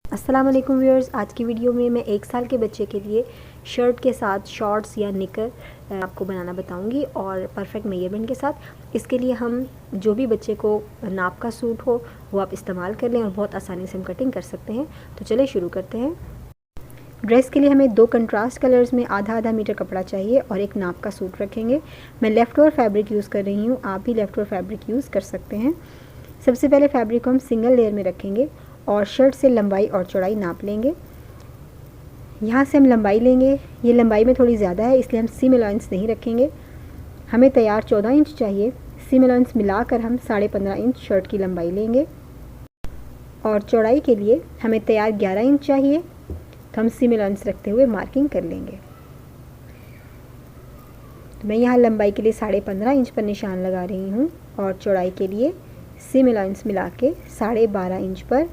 अस्सलाम वालेकुम व्यूअर्स। आज की वीडियो में मैं 1 साल के बच्चे के लिए शर्ट के साथ शॉर्ट्स या निकर आपको बनाना बताऊंगी और परफेक्ट मेजरमेंट के साथ। इसके लिए हम जो भी बच्चे को नाप का सूट हो वो आप इस्तेमाल कर लें और बहुत आसानी से हम कटिंग कर सकते हैं। तो चलिए शुरू करते हैं। ड्रेस के लिए हमें 2 कंट्रास्ट कलर्स में आधा आधा मीटर कपड़ा चाहिए और एक नाप का सूट रखेंगे। मैं लेफ़्ट ओवर फैब्रिक यूज़ कर रही हूँ, आप भी लेफ़्ट ओवर फैब्रिक यूज़ कर सकते हैं। सबसे पहले फैब्रिक को हम सिंगल लेयर में रखेंगे और शर्ट से लंबाई और चौड़ाई नाप लेंगे। यहाँ से हम लंबाई लेंगे, ये लंबाई में थोड़ी ज़्यादा है इसलिए हम सीम अलाउंस नहीं रखेंगे। हमें तैयार 14 इंच चाहिए, सीम अलाउंस मिलाकर हम 15.5 इंच शर्ट की लंबाई लेंगे और चौड़ाई के लिए हमें तैयार 11 इंच चाहिए, तो हम सीम अलाउंस रखते हुए मार्किंग कर लेंगे। तो मैं यहाँ लंबाई के लिए 15.5 इंच पर निशान लगा रही हूँ और चौड़ाई के लिए सीम अलाउंस मिला के 12.5 इंच पर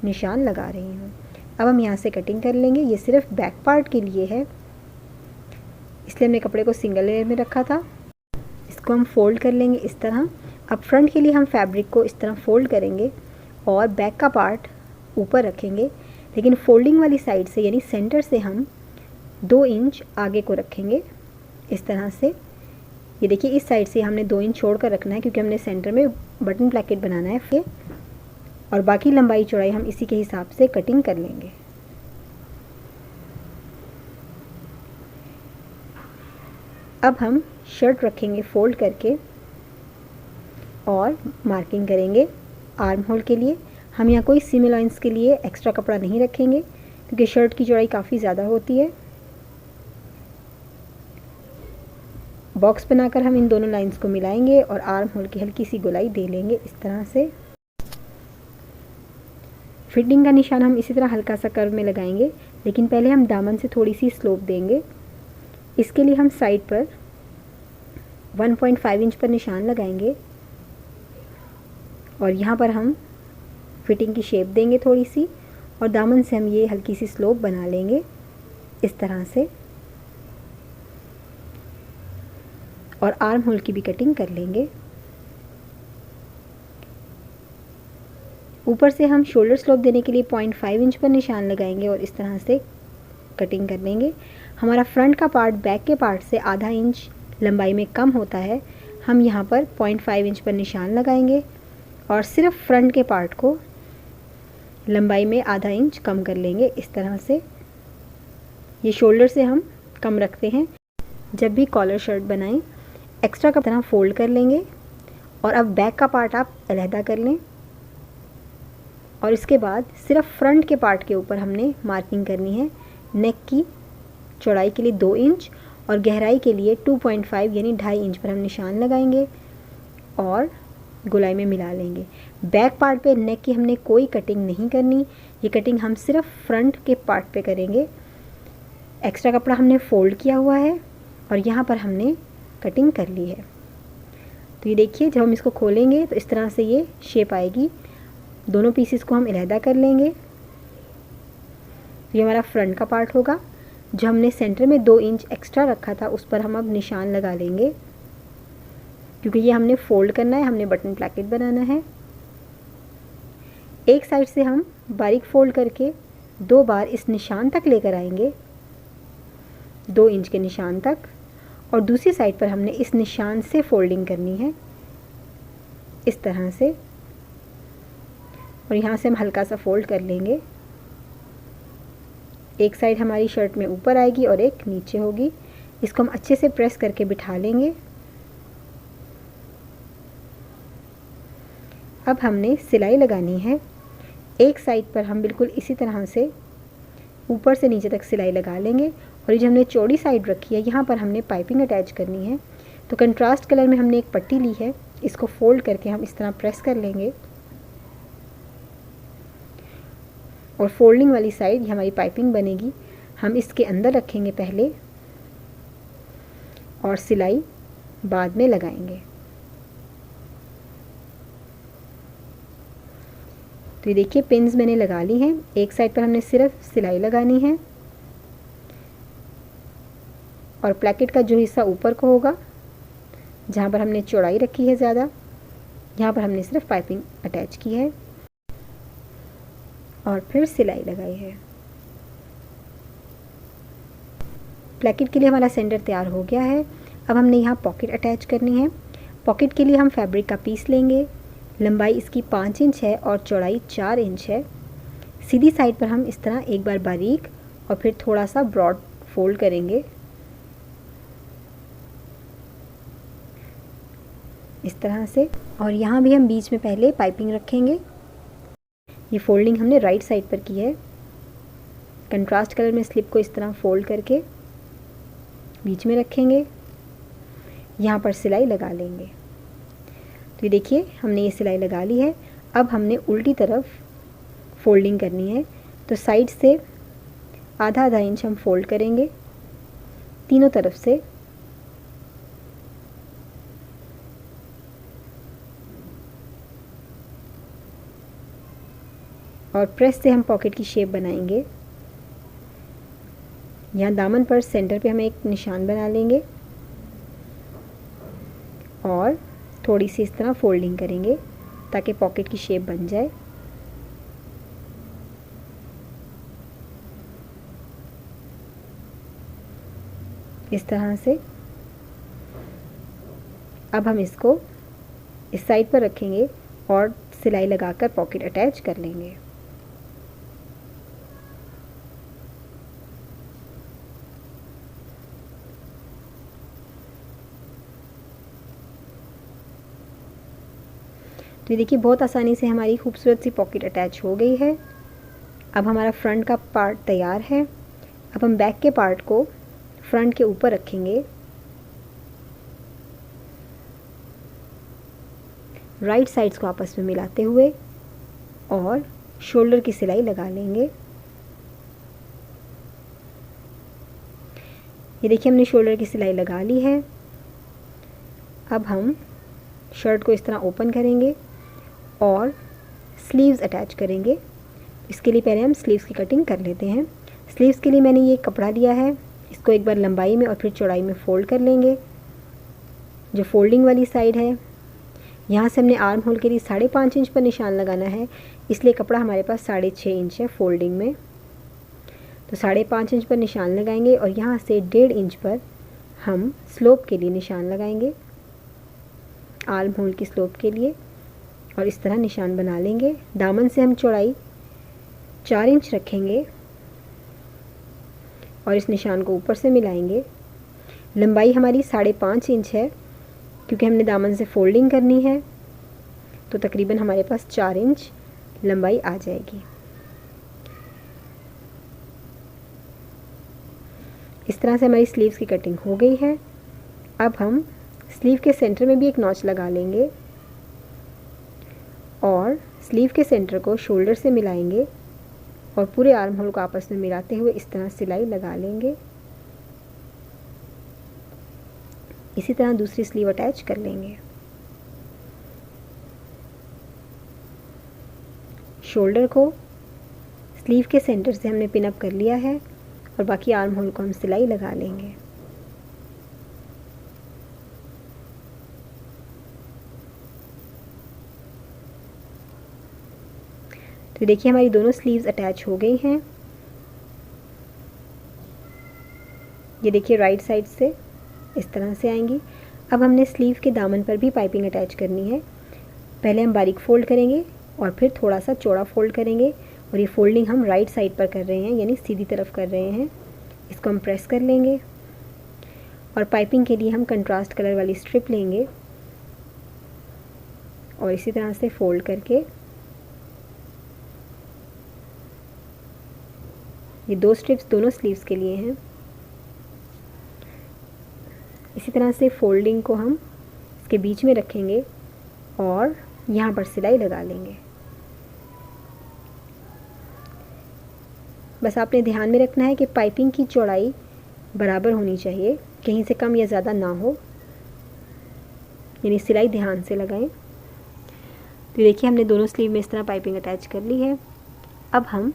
निशान लगा रही हूँ। अब हम यहाँ से कटिंग कर लेंगे। ये सिर्फ बैक पार्ट के लिए है इसलिए हमने कपड़े को सिंगल लेयर में रखा था। इसको हम फोल्ड कर लेंगे इस तरह। अब फ्रंट के लिए हम फैब्रिक को इस तरह फोल्ड करेंगे और बैक का पार्ट ऊपर रखेंगे, लेकिन फोल्डिंग वाली साइड से यानी सेंटर से हम 2 इंच आगे को रखेंगे इस तरह से। ये देखिए इस साइड से हमने 2 इंच छोड़ कर रखना है क्योंकि हमने सेंटर में बटन प्लेकेट बनाना है फिर, और बाकी लंबाई चौड़ाई हम इसी के हिसाब से कटिंग कर लेंगे। अब हम शर्ट रखेंगे फोल्ड करके और मार्किंग करेंगे आर्म होल के लिए। हम यहाँ कोई सीम अलाउंस के लिए एक्स्ट्रा कपड़ा नहीं रखेंगे क्योंकि शर्ट की चौड़ाई काफ़ी ज़्यादा होती है। बॉक्स बनाकर हम इन दोनों लाइंस को मिलाएंगे और आर्म होल की हल्की सी गोलाई दे लेंगे इस तरह से। फिटिंग का निशान हम इसी तरह हल्का सा कर्व में लगाएंगे, लेकिन पहले हम दामन से थोड़ी सी स्लोप देंगे। इसके लिए हम साइड पर 1.5 इंच पर निशान लगाएंगे और यहाँ पर हम फिटिंग की शेप देंगे थोड़ी सी और दामन से हम ये हल्की सी स्लोप बना लेंगे इस तरह से और आर्म होल की भी कटिंग कर लेंगे। ऊपर से हम शोल्डर स्लोप देने के लिए 0.5 इंच पर निशान लगाएंगे और इस तरह से कटिंग कर लेंगे। हमारा फ्रंट का पार्ट बैक के पार्ट से आधा इंच लंबाई में कम होता है, हम यहाँ पर 0.5 इंच पर निशान लगाएंगे और सिर्फ फ्रंट के पार्ट को लंबाई में आधा इंच कम कर लेंगे इस तरह से। ये शोल्डर से हम कम रखते हैं। जब भी कॉलर शर्ट बनाएं एक्स्ट्रा का तरह फोल्ड कर लेंगे और अब बैक का पार्ट आप अलहदा कर लें और इसके बाद सिर्फ फ्रंट के पार्ट के ऊपर हमने मार्किंग करनी है। नेक की चौड़ाई के लिए 2 इंच और गहराई के लिए 2.5 यानी 2.5 इंच पर हम निशान लगाएंगे और गोलाई में मिला लेंगे। बैक पार्ट पे नेक की हमने कोई कटिंग नहीं करनी, ये कटिंग हम सिर्फ फ्रंट के पार्ट पे करेंगे। एक्स्ट्रा कपड़ा हमने फोल्ड किया हुआ है और यहाँ पर हमने कटिंग कर ली है। तो ये देखिए जब हम इसको खोलेंगे तो इस तरह से ये शेप आएगी। दोनों पीसेस को हम अलहदा कर लेंगे। ये हमारा फ्रंट का पार्ट होगा। जो हमने सेंटर में 2 इंच एक्स्ट्रा रखा था उस पर हम अब निशान लगा लेंगे क्योंकि ये हमने फोल्ड करना है, हमने बटन प्लेकेट बनाना है। एक साइड से हम बारीक फोल्ड करके 2 बार इस निशान तक लेकर आएंगे, 2 इंच के निशान तक, और दूसरी साइड पर हमने इस निशान से फोल्डिंग करनी है इस तरह से और यहाँ से हम हल्का सा फोल्ड कर लेंगे। एक साइड हमारी शर्ट में ऊपर आएगी और एक नीचे होगी। इसको हम अच्छे से प्रेस करके बिठा लेंगे। अब हमने सिलाई लगानी है। एक साइड पर हम बिल्कुल इसी तरह से ऊपर से नीचे तक सिलाई लगा लेंगे और ये जो हमने चौड़ी साइड रखी है यहाँ पर हमने पाइपिंग अटैच करनी है। तो कंट्रास्ट कलर में हमने एक पट्टी ली है, इसको फोल्ड करके हम इस तरह प्रेस कर लेंगे और फोल्डिंग वाली साइड हमारी पाइपिंग बनेगी। हम इसके अंदर रखेंगे पहले और सिलाई बाद में लगाएंगे। तो ये देखिए पिन्स मैंने लगा ली हैं। एक साइड पर हमने सिर्फ सिलाई लगानी है और प्लेकेट का जो हिस्सा ऊपर को होगा जहाँ पर हमने चौड़ाई रखी है ज़्यादा, यहाँ पर हमने सिर्फ पाइपिंग अटैच की है। और फिर सिलाई लगाई है। प्लेकेट के लिए हमारा सेंटर तैयार हो गया है। अब हमने यहाँ पॉकेट अटैच करनी है। पॉकेट के लिए हम फैब्रिक का पीस लेंगे। लंबाई इसकी 5 इंच है और चौड़ाई 4 इंच है। सीधी साइड पर हम इस तरह एक बार बारीक और फिर थोड़ा सा ब्रॉड फोल्ड करेंगे, इस तरह से। और यहाँ भी हम बीच में पहले पाइपिंग रखेंगे। ये फोल्डिंग हमने राइट साइड पर की है। कंट्रास्ट कलर में स्लिप को इस तरह फोल्ड करके बीच में रखेंगे, यहाँ पर सिलाई लगा लेंगे। तो ये देखिए हमने ये सिलाई लगा ली है। अब हमने उल्टी तरफ फोल्डिंग करनी है, तो साइड से आधा आधा इंच हम फोल्ड करेंगे तीनों तरफ से। और प्रेस से हम पॉकेट की शेप बनाएंगे। यहाँ दामन पर सेंटर पे हम एक निशान बना लेंगे और थोड़ी सी इस तरह फोल्डिंग करेंगे ताकि पॉकेट की शेप बन जाए। इस तरह से। अब हम इसको इस साइड पर रखेंगे और सिलाई लगाकर पॉकेट अटैच कर लेंगे। तो ये देखिए बहुत आसानी से हमारी खूबसूरत सी पॉकेट अटैच हो गई है। अब हमारा फ्रंट का पार्ट तैयार है। अब हम बैक के पार्ट को फ्रंट के ऊपर रखेंगे, राइट साइड्स को आपस में मिलाते हुए और शोल्डर की सिलाई लगा लेंगे। ये देखिए हमने शोल्डर की सिलाई लगा ली है। अब हम शर्ट को इस तरह ओपन करेंगे और स्लीव्स अटैच करेंगे। इसके लिए पहले हम स्लीव्स की कटिंग कर लेते हैं। स्लीव्स के लिए मैंने ये कपड़ा लिया है, इसको एक बार लंबाई में और फिर चौड़ाई में फ़ोल्ड कर लेंगे। जो फोल्डिंग वाली साइड है यहाँ से हमने आर्म होल के लिए 5.5 इंच पर निशान लगाना है, इसलिए कपड़ा हमारे पास 6.5 इंच है फोल्डिंग में। तो 5.5 इंच पर निशान लगाएंगे और यहाँ से 1.5 इंच पर हम स्लोप के लिए निशान लगाएंगे, आर्म होल की स्लोप के लिए। और इस तरह निशान बना लेंगे। दामन से हम चौड़ाई 4 इंच रखेंगे और इस निशान को ऊपर से मिलाएंगे। लंबाई हमारी 5.5 इंच है, क्योंकि हमने दामन से फोल्डिंग करनी है, तो तकरीबन हमारे पास 4 इंच लंबाई आ जाएगी। इस तरह से हमारी स्लीव्स की कटिंग हो गई है। अब हम स्लीव के सेंटर में भी एक नॉच लगा लेंगे और स्लीव के सेंटर को शोल्डर से मिलाएंगे और पूरे आर्म होल को आपस में मिलाते हुए इस तरह सिलाई लगा लेंगे। इसी तरह दूसरी स्लीव अटैच कर लेंगे। शोल्डर को स्लीव के सेंटर से हमने पिन अप कर लिया है और बाकी आर्म होल को हम सिलाई लगा लेंगे। तो देखिए हमारी दोनों स्लीव्स अटैच हो गई हैं। ये देखिए राइट साइड से इस तरह से आएंगी। अब हमने स्लीव के दामन पर भी पाइपिंग अटैच करनी है। पहले हम बारीक फोल्ड करेंगे और फिर थोड़ा सा चौड़ा फोल्ड करेंगे और ये फोल्डिंग हम राइट साइड पर कर रहे हैं, यानी सीधी तरफ कर रहे हैं। इसको हम प्रेस कर लेंगे और पाइपिंग के लिए हम कंट्रास्ट कलर वाली स्ट्रिप लेंगे और इसी तरह से फोल्ड करके ये 2 स्ट्रिप्स दोनों स्लीव्स के लिए हैं। इसी तरह से फोल्डिंग को हम इसके बीच में रखेंगे और यहाँ पर सिलाई लगा लेंगे। बस आपने ध्यान में रखना है कि पाइपिंग की चौड़ाई बराबर होनी चाहिए, कहीं से कम या ज़्यादा ना हो, यानी सिलाई ध्यान से लगाएं। तो देखिए हमने दोनों स्लीव में इस तरह पाइपिंग अटैच कर ली है। अब हम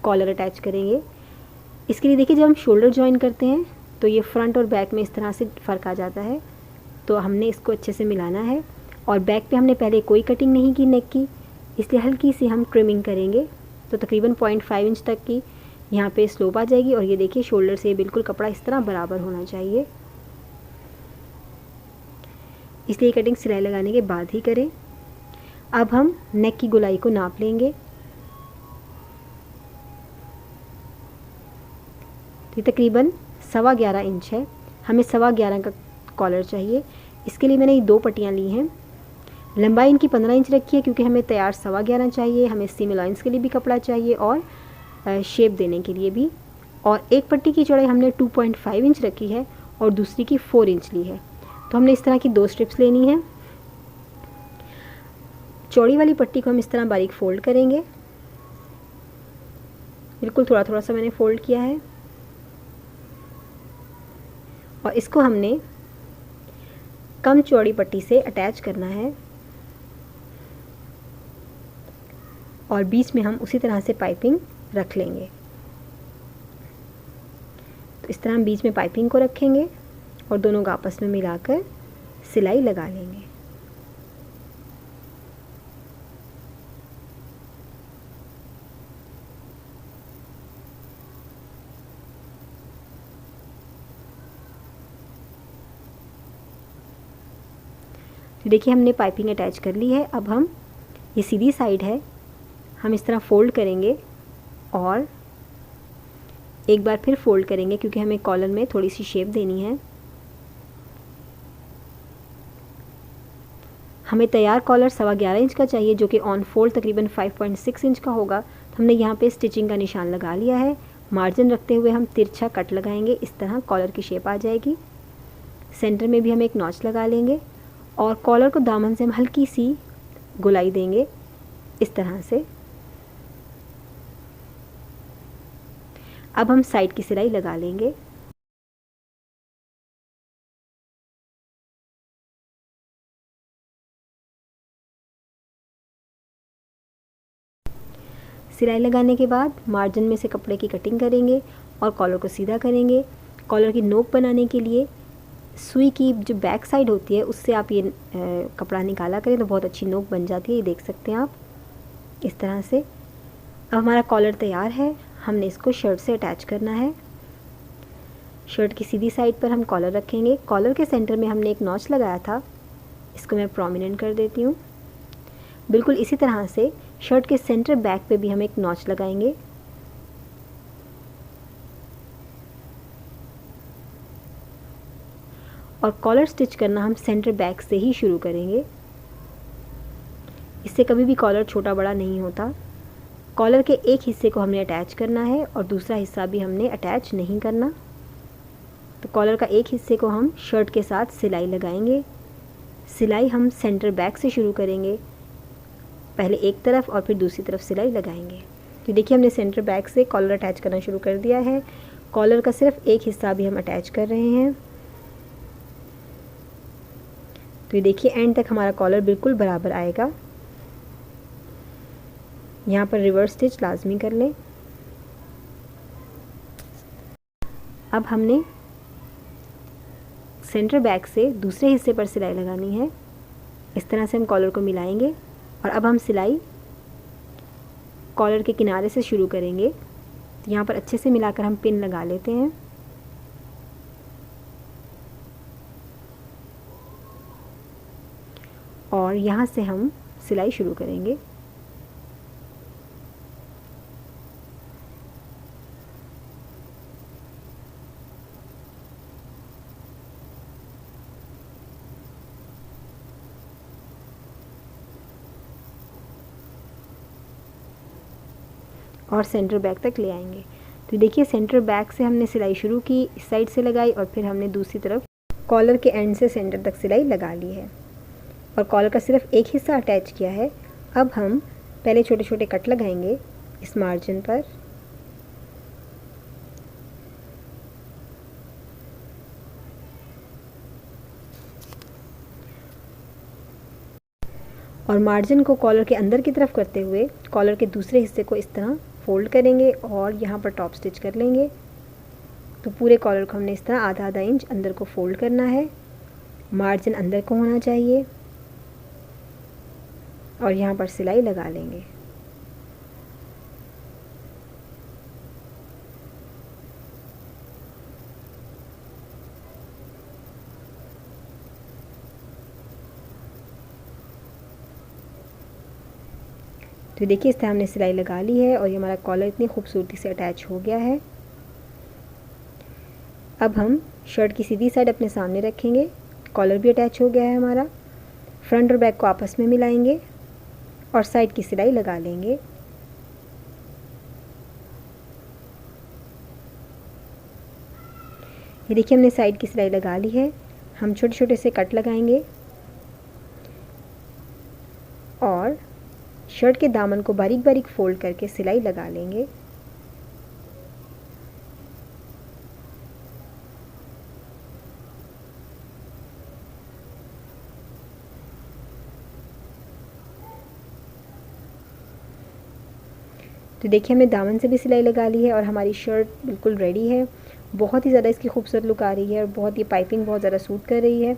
कॉलर अटैच करेंगे। इसके लिए देखिए जब हम शोल्डर जॉइन करते हैं तो ये फ्रंट और बैक में इस तरह से फ़र्क आ जाता है, तो हमने इसको अच्छे से मिलाना है। और बैक पे हमने पहले कोई कटिंग नहीं की नेक की, इसलिए हल्की सी हम ट्रिमिंग करेंगे तो तकरीबन 0.5 इंच तक की यहाँ पे स्लोप आ जाएगी। और ये देखिए शोल्डर से बिल्कुल कपड़ा इस तरह बराबर होना चाहिए, इसलिए कटिंग सिलाई लगाने के बाद ही करें। अब हम नेक की गोलाई को नाप लेंगे। तो ये तकरीबन 11.25 इंच है, हमें 11.25 का कॉलर चाहिए। इसके लिए मैंने ये 2 पट्टियाँ ली हैं। लंबाई इनकी 15 इंच रखी है क्योंकि हमें तैयार 11.25 चाहिए, हमें सीम अलाउंस के लिए भी कपड़ा चाहिए और शेप देने के लिए भी। और एक पट्टी की चौड़ाई हमने 2.5 इंच रखी है और दूसरी की 4 इंच ली है। तो हमने इस तरह की 2 स्ट्रिप्स लेनी है। चौड़ी वाली पट्टी को हम इस तरह बारीक फोल्ड करेंगे, बिल्कुल थोड़ा थोड़ा सा मैंने फोल्ड किया है। और इसको हमने कम चौड़ी पट्टी से अटैच करना है और बीच में हम उसी तरह से पाइपिंग रख लेंगे। तो इस तरह हम बीच में पाइपिंग को रखेंगे और दोनों को आपस में मिलाकर सिलाई लगा लेंगे। तो देखिए हमने पाइपिंग अटैच कर ली है। अब हम ये सीधी साइड है, हम इस तरह फोल्ड करेंगे और एक बार फिर फोल्ड करेंगे क्योंकि हमें कॉलर में थोड़ी सी शेप देनी है। हमें तैयार कॉलर 11.25 इंच का चाहिए जो कि ऑन फोल्ड तकरीबन 5.6 इंच का होगा। तो हमने यहाँ पे स्टिचिंग का निशान लगा लिया है। मार्जिन रखते हुए हम तिरछा कट लगाएंगे, इस तरह कॉलर की शेप आ जाएगी। सेंटर में भी हम एक नॉच लगा लेंगे और कॉलर को दामन से हम हल्की सी गोलाई देंगे इस तरह से। अब हम साइड की सिलाई लगा लेंगे। सिलाई लगाने के बाद मार्जिन में से कपड़े की कटिंग करेंगे और कॉलर को सीधा करेंगे। कॉलर की नोक बनाने के लिए सुई की जो बैक साइड होती है उससे आप ये कपड़ा निकाला करें तो बहुत अच्छी नोक बन जाती है। ये देख सकते हैं आप इस तरह से। अब हमारा कॉलर तैयार है, हमने इसको शर्ट से अटैच करना है। शर्ट की सीधी साइड पर हम कॉलर रखेंगे। कॉलर के सेंटर में हमने एक नॉच लगाया था, इसको मैं प्रोमिनेंट कर देती हूँ। बिल्कुल इसी तरह से शर्ट के सेंटर बैक पे भी हम एक नॉच लगाएंगे। और कॉलर स्टिच करना हम सेंटर बैक से ही शुरू करेंगे, इससे कभी भी कॉलर छोटा बड़ा नहीं होता। कॉलर के एक हिस्से को हमने अटैच करना है और दूसरा हिस्सा भी हमने अटैच नहीं करना। तो कॉलर का एक हिस्से को हम शर्ट के साथ सिलाई लगाएंगे। सिलाई हम सेंटर बैक से शुरू करेंगे, पहले एक तरफ और फिर दूसरी तरफ सिलाई लगाएंगे। तो देखिए हमने सेंटर बैक से कॉलर अटैच करना शुरू कर दिया है। कॉलर का सिर्फ एक हिस्सा भी हम अटैच कर रहे हैं। तो ये देखिए एंड तक हमारा कॉलर बिल्कुल बराबर आएगा। यहाँ पर रिवर्स स्टिच लाजमी कर लें। अब हमने सेंटर बैक से दूसरे हिस्से पर सिलाई लगानी है। इस तरह से हम कॉलर को मिलाएंगे और अब हम सिलाई कॉलर के किनारे से शुरू करेंगे। तो यहाँ पर अच्छे से मिलाकर हम पिन लगा लेते हैं। और यहाँ से हम सिलाई शुरू करेंगे। और सेंटर बैक तक ले आएंगे। तो देखिए सेंटर बैक से हमने सिलाई शुरू की, इस साइड से लगाई और फिर हमने दूसरी तरफ कॉलर के एंड से सेंटर तक सिलाई लगा ली है और कॉलर का सिर्फ एक हिस्सा अटैच किया है। अब हम पहले छोटे छोटे कट लगाएंगे इस मार्जिन पर। और मार्जिन को कॉलर के अंदर की तरफ करते हुए कॉलर के दूसरे हिस्से को इस तरह फोल्ड करेंगे और यहाँ पर टॉप स्टिच कर लेंगे। तो पूरे कॉलर को हमने इस तरह आधा आधा इंच अंदर को फोल्ड करना है। मार्जिन अंदर को होना चाहिए और यहाँ पर सिलाई लगा लेंगे। तो देखिए इस तरह हमने सिलाई लगा ली है और ये हमारा कॉलर इतनी खूबसूरती से अटैच हो गया है। अब हम शर्ट की सीधी साइड अपने सामने रखेंगे, कॉलर भी अटैच हो गया है हमारा। फ्रंट और बैक को आपस में मिलाएंगे और साइड की सिलाई लगा लेंगे। ये देखिए हमने साइड की सिलाई लगा ली है। हम छोटे छोटे से कट लगाएंगे और शर्ट के दामन को बारीक बारीक फोल्ड करके सिलाई लगा लेंगे। तो देखिए हमने दामन से भी सिलाई लगा ली है और हमारी शर्ट बिल्कुल रेडी है। बहुत ही ज़्यादा इसकी खूबसूरत लुक आ रही है और बहुत ये पाइपिंग बहुत ज़्यादा सूट कर रही है।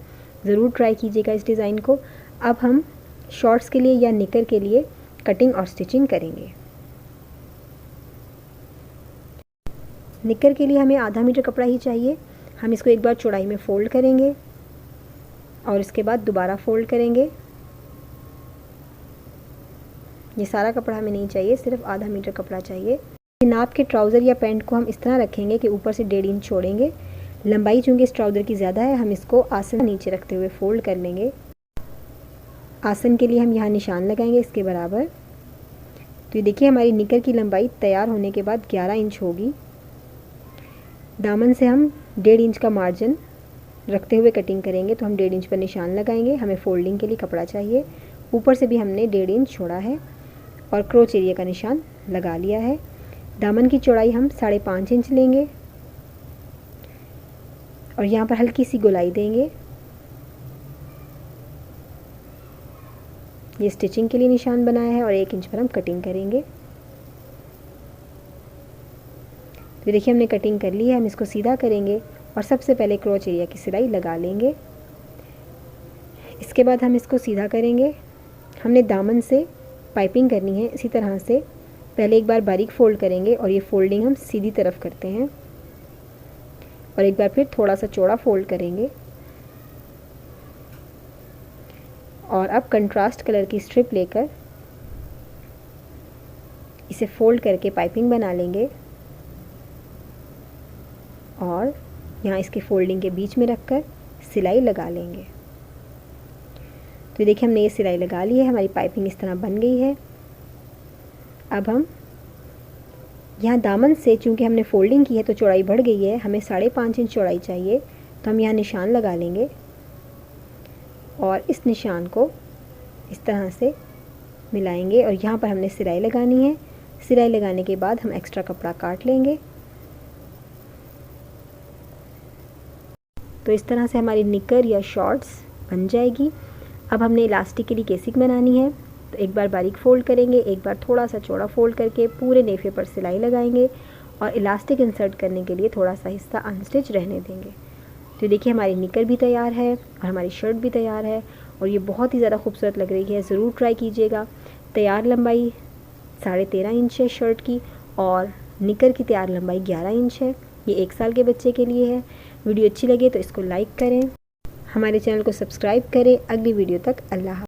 ज़रूर ट्राई कीजिएगा इस डिज़ाइन को। अब हम शॉर्ट्स के लिए या निकर के लिए कटिंग और स्टिचिंग करेंगे। निकर के लिए हमें आधा मीटर कपड़ा ही चाहिए। हम इसको एक बार चौड़ाई में फ़ोल्ड करेंगे और इसके बाद दोबारा फ़ोल्ड करेंगे। ये सारा कपड़ा हमें नहीं चाहिए, सिर्फ आधा मीटर कपड़ा चाहिए। नाप के ट्राउज़र या पैंट को हम इस तरह रखेंगे कि ऊपर से 1.5 इंच छोड़ेंगे। लंबाई चूँकि इस ट्राउज़र की ज़्यादा है, हम इसको आसन नीचे रखते हुए फ़ोल्ड कर लेंगे। आसन के लिए हम यहाँ निशान लगाएंगे इसके बराबर। तो ये देखिए हमारी निकर की लंबाई तैयार होने के बाद 11 इंच होगी। दामन से हम 1.5 इंच का मार्जिन रखते हुए कटिंग करेंगे, तो हम 1.5 इंच पर निशान लगाएंगे। हमें फोल्डिंग के लिए कपड़ा चाहिए। ऊपर से भी हमने 1.5 इंच छोड़ा है और क्रोच एरिया का निशान लगा लिया है। दामन की चौड़ाई हम 5.5 इंच लेंगे और यहाँ पर हल्की सी गोलाई देंगे। ये स्टिचिंग के लिए निशान बनाया है और 1 इंच पर हम कटिंग करेंगे। तो देखिए हमने कटिंग कर ली है। हम इसको सीधा करेंगे और सबसे पहले क्रोच एरिया की सिलाई लगा लेंगे। इसके बाद हम इसको सीधा करेंगे। हमने दामन से पाइपिंग करनी है। इसी तरह से पहले एक बार बारीक फ़ोल्ड करेंगे और ये फ़ोल्डिंग हम सीधी तरफ करते हैं और एक बार फिर थोड़ा सा चौड़ा फ़ोल्ड करेंगे और अब कंट्रास्ट कलर की स्ट्रिप लेकर इसे फ़ोल्ड करके पाइपिंग बना लेंगे और यहाँ इसके फ़ोल्डिंग के बीच में रखकर सिलाई लगा लेंगे। तो देखिए हमने ये सिलाई लगा ली है। हमारी पाइपिंग इस तरह बन गई है। अब हम यहाँ दामन से चूँकि हमने फ़ोल्डिंग की है तो चौड़ाई बढ़ गई है, हमें 5.5 इंच चौड़ाई चाहिए। तो हम यहाँ निशान लगा लेंगे और इस निशान को इस तरह से मिलाएंगे और यहाँ पर हमने सिलाई लगानी है। सिलाई लगाने के बाद हम एक्स्ट्रा कपड़ा काट लेंगे। तो इस तरह से हमारी निकर या शॉर्ट्स बन जाएगी। अब हमने इलास्टिक के लिए केसिंग बनानी है, तो एक बार बारीक फ़ोल्ड करेंगे, एक बार थोड़ा सा चौड़ा फ़ोल्ड करके पूरे नेफे पर सिलाई लगाएंगे और इलास्टिक इंसर्ट करने के लिए थोड़ा सा हिस्सा अनस्टिच रहने देंगे। तो देखिए हमारी निकर भी तैयार है और हमारी शर्ट भी तैयार है और ये बहुत ही ज़्यादा खूबसूरत लग रही है। ज़रूर ट्राई कीजिएगा। तैयार लंबाई 13.5 इंच है शर्ट की और निकर की तैयार लंबाई 11 इंच है। ये 1 साल के बच्चे के लिए है। वीडियो अच्छी लगे तो इसको लाइक करें, हमारे चैनल को सब्सक्राइब करें। अगली वीडियो तक अल्लाह।